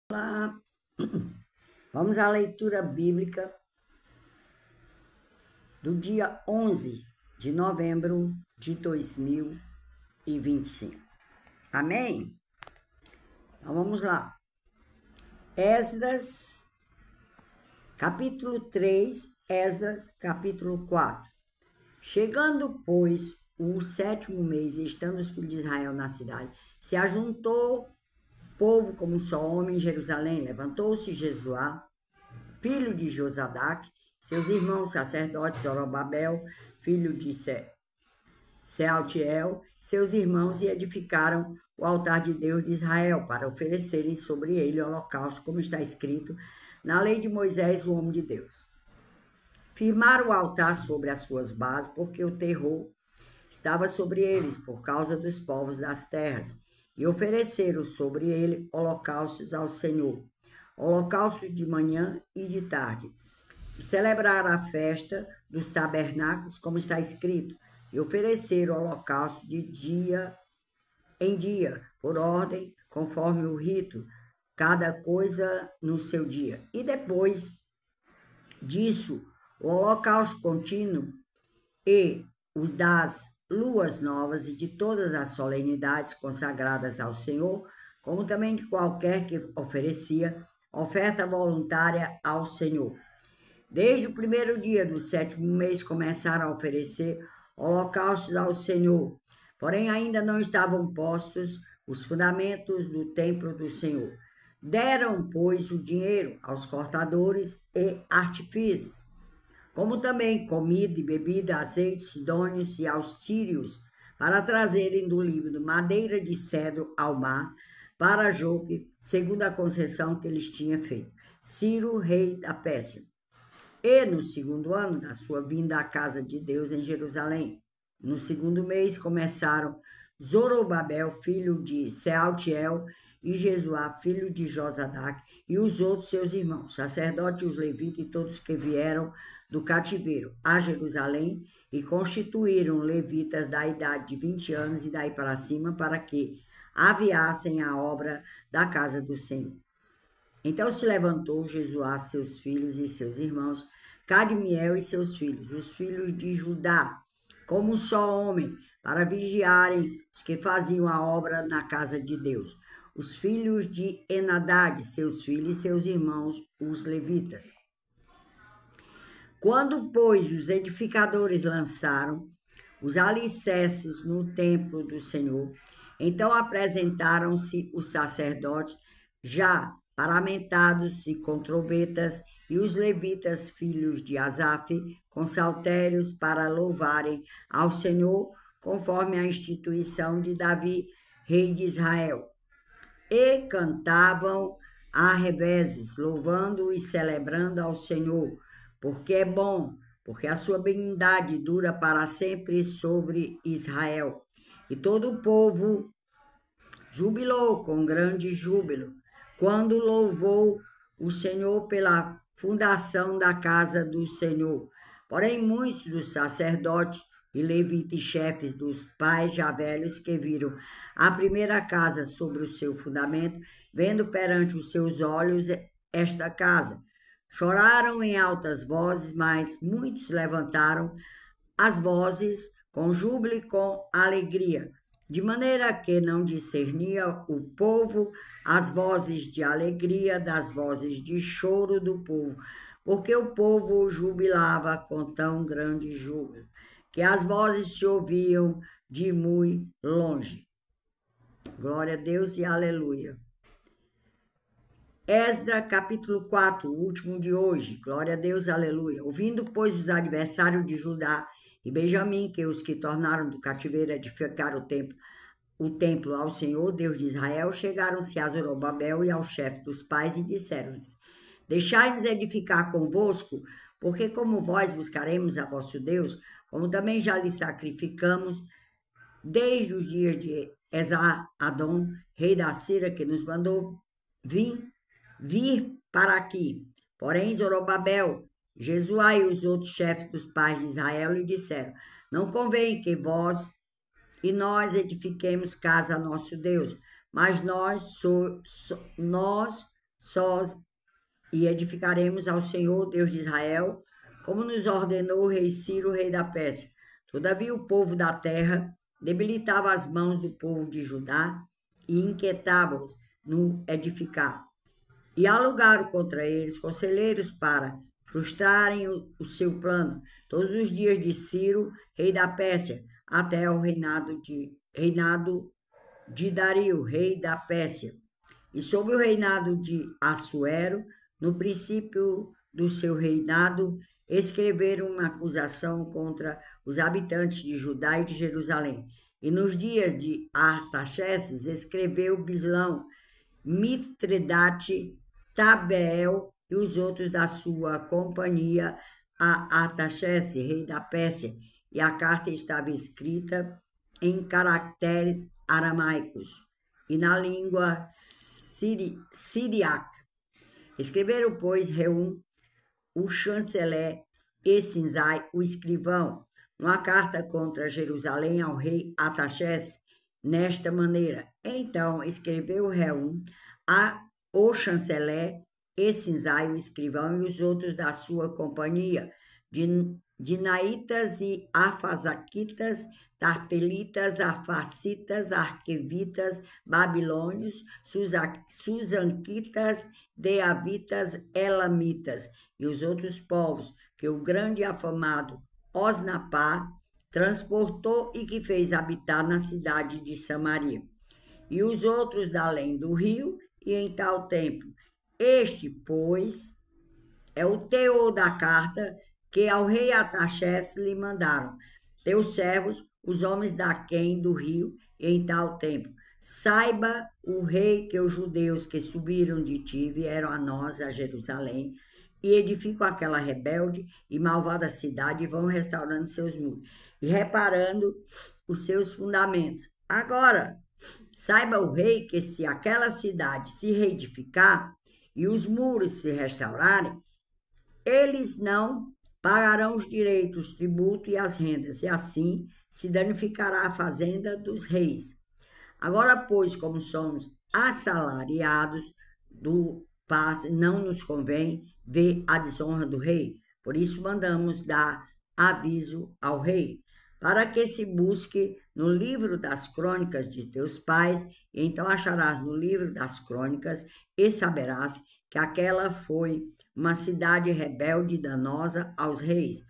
Olá, vamos à leitura bíblica do dia 11 de novembro de 2025. Amém? Então vamos lá. Esdras, capítulo 3, Esdras, capítulo 4. Chegando, pois, o 7º mês, e estando os filhos de Israel na cidade, se ajuntou povo como um só homem em Jerusalém. Levantou-se Jesuá, filho de Josadaque, seus irmãos sacerdotes, Zorobabel, filho de Sealtiel, seus irmãos, e edificaram o altar de Deus de Israel, para oferecerem sobre ele holocausto, como está escrito na lei de Moisés, o homem de Deus. Firmaram o altar sobre as suas bases, porque o terror estava sobre eles, por causa dos povos das terras, e ofereceram sobre ele holocaustos ao Senhor, holocaustos de manhã e de tarde. E celebraram a festa dos tabernáculos, como está escrito, e ofereceram holocausto de dia em dia, por ordem, conforme o rito, cada coisa no seu dia. E depois disso, o holocausto contínuo e os das luas novas e de todas as solenidades consagradas ao Senhor, como também de qualquer que oferecia oferta voluntária ao Senhor. Desde o primeiro dia do 7º mês começaram a oferecer holocaustos ao Senhor, porém ainda não estavam postos os fundamentos do templo do Senhor. Deram, pois, o dinheiro aos cortadores e artífices, como também comida e bebida, azeites idôneos e aos tírios, para trazerem do Líbano madeira de cedro ao mar, para Jope, segundo a concessão que eles tinham feito, Ciro, rei da Pérsia. E no 2º ano da sua vinda à casa de Deus em Jerusalém, no 2º mês, começaram Zorobabel, filho de Sealtiel, e Jesuá, filho de Josadaque, e os outros seus irmãos, sacerdotes, os levitas e todos que vieram do cativeiro a Jerusalém, e constituíram levitas da idade de 20 anos e daí para cima, para que aviassem a obra da casa do Senhor. Então se levantou Jesuá, seus filhos e seus irmãos, Cadmiel e seus filhos, os filhos de Judá, como um só homem, para vigiarem os que faziam a obra na casa de Deus. Os filhos de Enadade, seus filhos e seus irmãos, os levitas. Quando, pois, os edificadores lançaram os alicerces no templo do Senhor, então apresentaram-se os sacerdotes já paramentados e com trombetas, e os levitas, filhos de Asaf, com saltérios, para louvarem ao Senhor, conforme a instituição de Davi, rei de Israel. E cantavam a reveses, louvando e celebrando ao Senhor, porque é bom, porque a sua benignidade dura para sempre sobre Israel. E todo o povo jubilou com grande júbilo, quando louvou o Senhor pela fundação da casa do Senhor. Porém, muitos dos sacerdotes e levitas e chefes dos pais já velhos que viram a primeira casa sobre o seu fundamento, vendo perante os seus olhos esta casa, choraram em altas vozes, mas muitos levantaram as vozes com júbilo e com alegria, de maneira que não discernia o povo as vozes de alegria das vozes de choro do povo, porque o povo jubilava com tão grande júbilo, que as vozes se ouviam de muito longe. Glória a Deus e aleluia. Esdras, capítulo 4, o último de hoje. Glória a Deus, aleluia. Ouvindo, pois, os adversários de Judá e Benjamim, que os que tornaram do cativeiro edificar o templo ao Senhor, Deus de Israel, chegaram-se a Zorobabel e ao chefe dos pais e disseram-lhes: Deixai-nos edificar convosco, porque como vós buscaremos a vosso Deus, como também já lhe sacrificamos desde os dias de Esar-Adom, rei da Síria, que nos mandou vir para aqui. Porém, Zorobabel, Jesuá e os outros chefes dos pais de Israel lhe disseram: Não convém que vós e nós edifiquemos casa a nosso Deus, mas nós sós, e edificaremos ao Senhor, Deus de Israel, como nos ordenou o rei Ciro, rei da Pérsia. Todavia o povo da terra debilitava as mãos do povo de Judá e inquietava-os no edificar. E alugaram contra eles conselheiros para frustrarem o seu plano, todos os dias de Ciro, rei da Pérsia, até o reinado de Dario, rei da Pérsia. E sob o reinado de Assuero, no princípio do seu reinado, escreveram uma acusação contra os habitantes de Judá e de Jerusalém. E nos dias de Artaxerxes escreveu Bislão, Mitredate, Tabeel e os outros da sua companhia a Artaxerxes, rei da Pérsia, e a carta estava escrita em caracteres aramaicos e na língua siriaca. Escreveram, pois, Reum, o chanceler, e Sinzai, o escrivão, uma carta contra Jerusalém ao rei Artaxerxes, nesta maneira. Então escreveu Reum, o chanceler, e Sinzai, o escrivão, e os outros da sua companhia, dinaitas e afazaquitas, tarpelitas, afacitas, arquevitas, babilônios, susanquitas, deavitas, elamitas, e os outros povos que o grande e afamado Osnapá transportou e que fez habitar na cidade de Samaria. E os outros da além do rio, e em tal tempo. Este, pois, é o teor da carta que ao rei Artaxerxes lhe mandaram. Teus servos, os homens daquém do rio, e em tal tempo. Saiba o rei que os judeus que subiram de ti vieram a nós, a Jerusalém, e edificam aquela rebelde e malvada cidade e vão restaurando seus muros e reparando os seus fundamentos. Agora, saiba o rei que se aquela cidade se reedificar e os muros se restaurarem, eles não pagarão os direitos, os tributos e as rendas, e assim se danificará a fazenda dos reis. Agora, pois, como somos assalariados do passo, não nos convém ver a desonra do rei. Por isso mandamos dar aviso ao rei, para que se busque no livro das crônicas de teus pais, e então acharás no livro das crônicas, e saberás que aquela foi uma cidade rebelde e danosa aos reis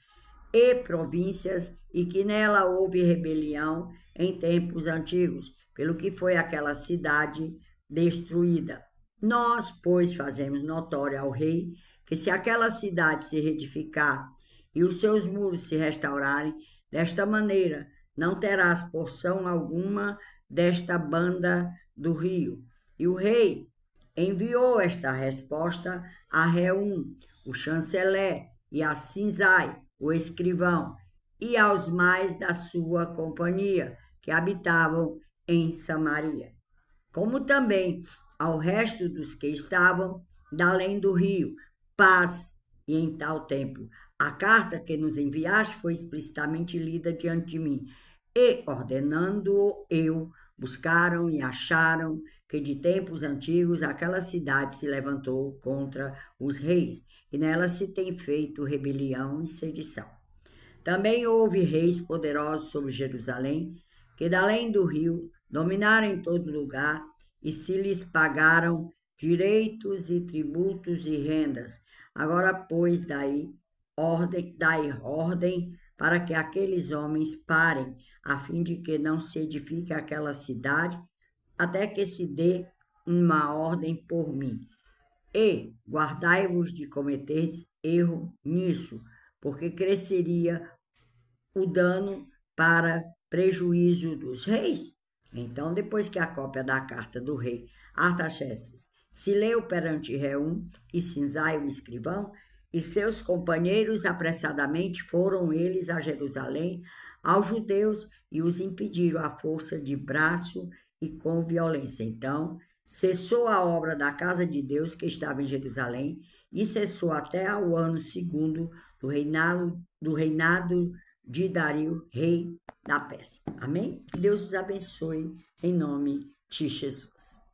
e províncias, e que nela houve rebelião em tempos antigos, pelo que foi aquela cidade destruída. Nós, pois, fazemos notório ao rei que se aquela cidade se reedificar e os seus muros se restaurarem, desta maneira não terás porção alguma desta banda do rio. E o rei enviou esta resposta a Reum, o chanceler, e a Sinzai, o escrivão, e aos mais da sua companhia, que habitavam em Samaria, como também ao resto dos que estavam da além do rio, paz. E em tal tempo, a carta que nos enviaste foi explicitamente lida diante de mim, e, ordenando-o eu, buscaram e acharam que de tempos antigos aquela cidade se levantou contra os reis, e nela se tem feito rebelião e sedição. Também houve reis poderosos sobre Jerusalém, que da além do rio dominaram em todo lugar, e se lhes pagaram direitos e tributos e rendas. Agora, pois, dai ordem para que aqueles homens parem, a fim de que não se edifique aquela cidade, até que se dê uma ordem por mim. E guardai-vos de cometer erro nisso, porque cresceria o dano para prejuízo dos reis. Então, depois que a cópia da carta do rei Artaxerxes se leu perante Reum e Sinzai, o escrivão, e seus companheiros apressadamente foram eles a Jerusalém, aos judeus, e os impediram à força de braço e com violência. Então, cessou a obra da casa de Deus que estava em Jerusalém, e cessou até ao ano segundo do reinado de Dario, rei da Pérsia. Amém? Que Deus os abençoe em nome de Jesus.